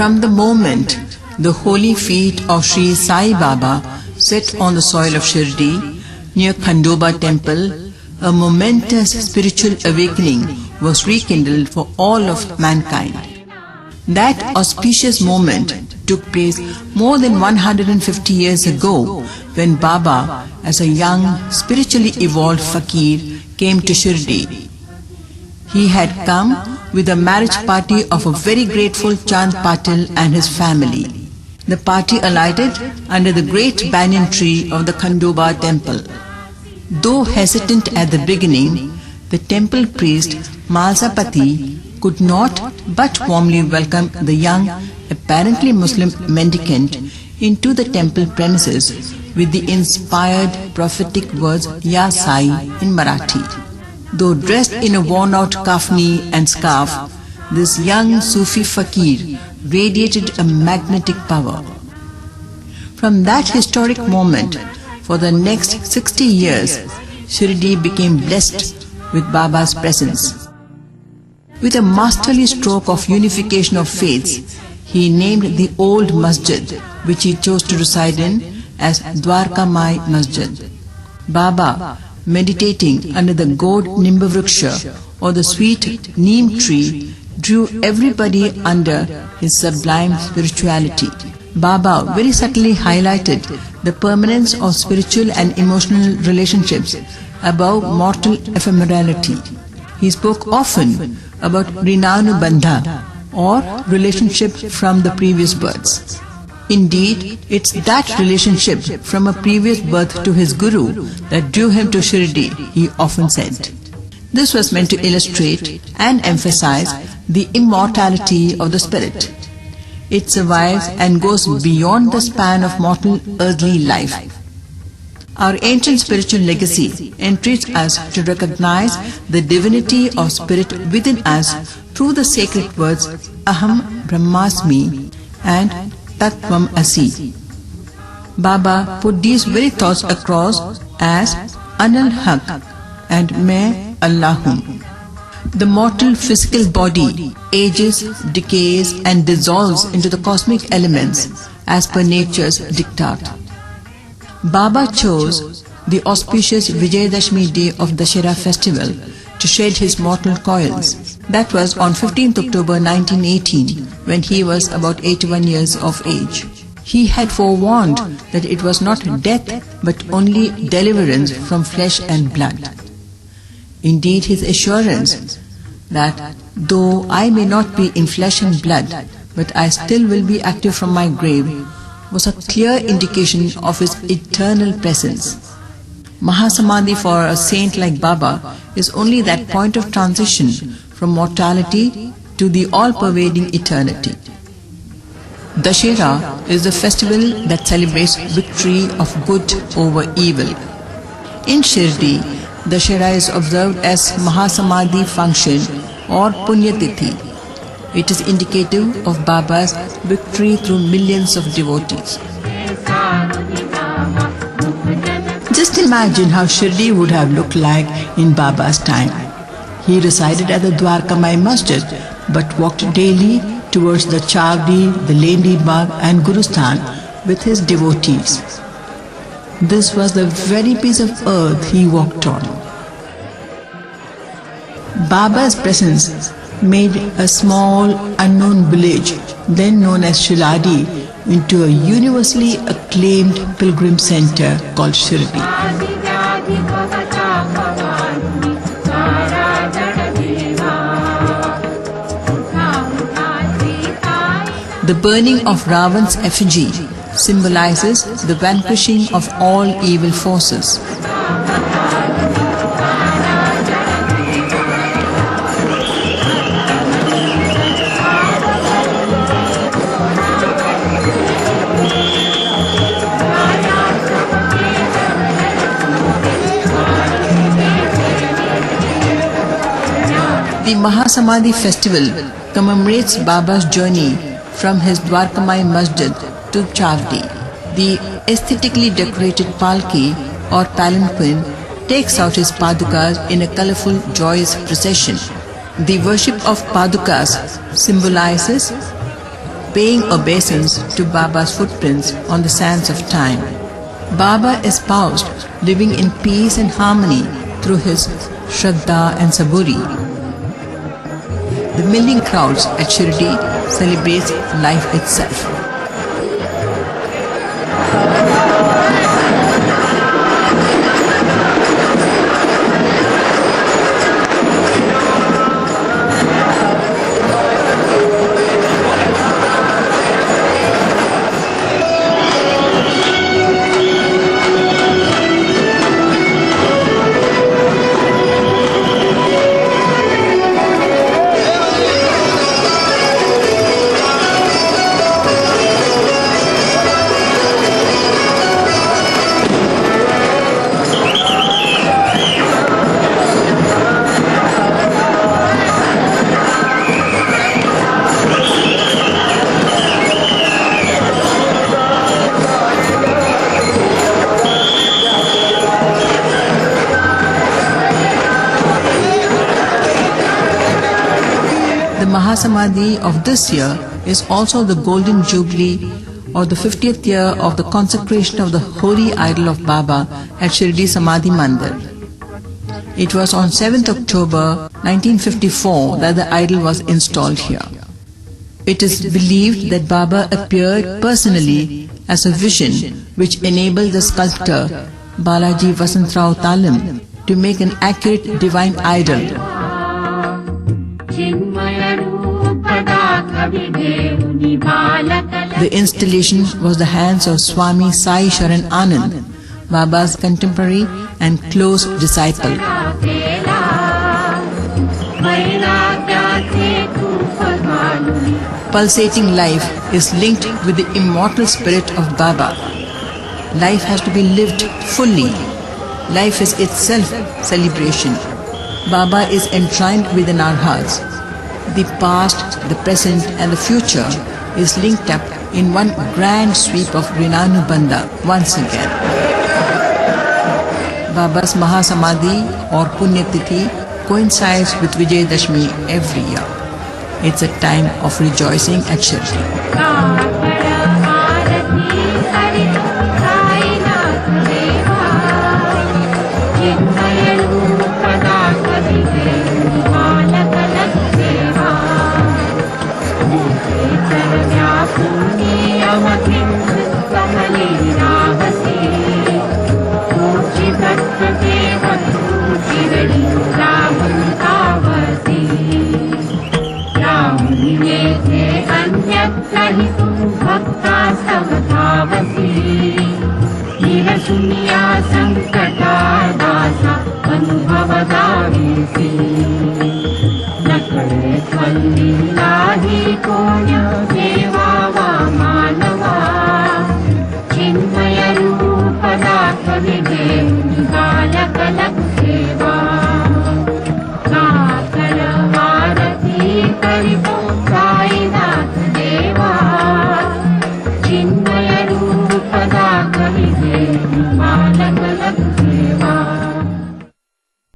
From the moment the holy feet of Sri Sai Baba set on the soil of Shirdi near Khandoba temple, a momentous spiritual awakening was rekindled for all of mankind. That auspicious moment took place more than 150 years ago when Baba, as a young, spiritually evolved fakir, came to Shirdi. He had come with a marriage party of a very grateful Chand Patil and his family. The party alighted under the great banyan tree of the Khandoba temple. Though hesitant at the beginning, the temple priest Malsapati could not but warmly welcome the young, apparently Muslim mendicant into the temple premises with the inspired prophetic words Ya Sai in Marathi. Though dressed in a worn-out kafni and scarf, this young Sufi fakir radiated a magnetic power. From that historic moment, for the next 60 years, Shirdi became blessed with Baba's presence. With a masterly stroke of unification of faiths, he named the old masjid, which he chose to reside in, as Dwarka Mai Masjid. Baba, meditating under the gourd Nimbavruksha or the sweet neem tree, drew everybody under his sublime spirituality. Baba very subtly highlighted the permanence of spiritual and emotional relationships above mortal ephemerality. He spoke often about Rinanu Bandha, or relationship from the previous births. Indeed, it's that relationship from a previous birth to his Guru that drew him to Shirdi, he often said. This was meant to illustrate and emphasize the immortality of the spirit. It survives and goes beyond the span of mortal earthly life. Our ancient spiritual legacy entreats us to recognize the divinity of spirit within us through the sacred words Aham Brahmasmi and Tattvam Asi. Baba put these very thoughts across as Anal Haq and Main Allahum. The mortal physical body ages, decays and dissolves into the cosmic elements as per nature's diktat. Baba chose the auspicious Vijayadashmi day of Dashera festival to shed his mortal coils. That was on 15th October 1918, when he was about 81 years of age. He had forewarned that it was not death but only deliverance from flesh and blood. Indeed, his assurance that though I may not be in flesh and blood, but I still will be active from my grave, was a clear indication of his eternal presence. Mahasamadhi for a saint like Baba is only that point of transition from mortality to the all-pervading eternity. Dashera is the festival that celebrates victory of good over evil. In Shirdi, Dashera is observed as Mahasamadhi function or Punyatithi. It is indicative of Baba's victory through millions of devotees. Just imagine how Shirdi would have looked like in Baba's time. He resided at the Dwarka Mai Masjid but walked daily towards the Chavdi, the Lendi Bagh and Gurusthan with his devotees. This was the very piece of earth he walked on. Baba's presence made a small unknown village, then known as Shiladi, into a universally acclaimed pilgrim center called Shirdi. The burning of Ravan's effigy symbolizes the vanquishing of all evil forces. The Mahasamadhi festival commemorates Baba's journey from his Dwarka Mai Masjid to Chavdi. The aesthetically decorated palki or palanquin takes out his padukas in a colorful, joyous procession. The worship of padukas symbolizes paying obeisance to Baba's footprints on the sands of time. Baba espoused living in peace and harmony through his Shraddha and Saburi. The milling crowds at Shirdi celebrates life itself. The Mahasamadhi of this year is also the Golden Jubilee or the 50th year of the consecration of the holy idol of Baba at Shirdi Samadhi Mandir. It was on 7th October 1954 that the idol was installed here. It is believed that Baba appeared personally as a vision which enabled the sculptor Balaji Vasantrao Talam to make an accurate divine idol. The installation was the hands of Swami Sai Sharan Anand, Baba's contemporary and close disciple. Pulsating life is linked with the immortal spirit of Baba. Life has to be lived fully. Life is itself celebration. Baba is enshrined within our hearts. The past, the present and the future is linked up in one grand sweep of Rinanubandha once again. Baba's Mahasamadhi or Punyatithi coincides with Vijayadashmi every year. It's a time of rejoicing at Shirdi.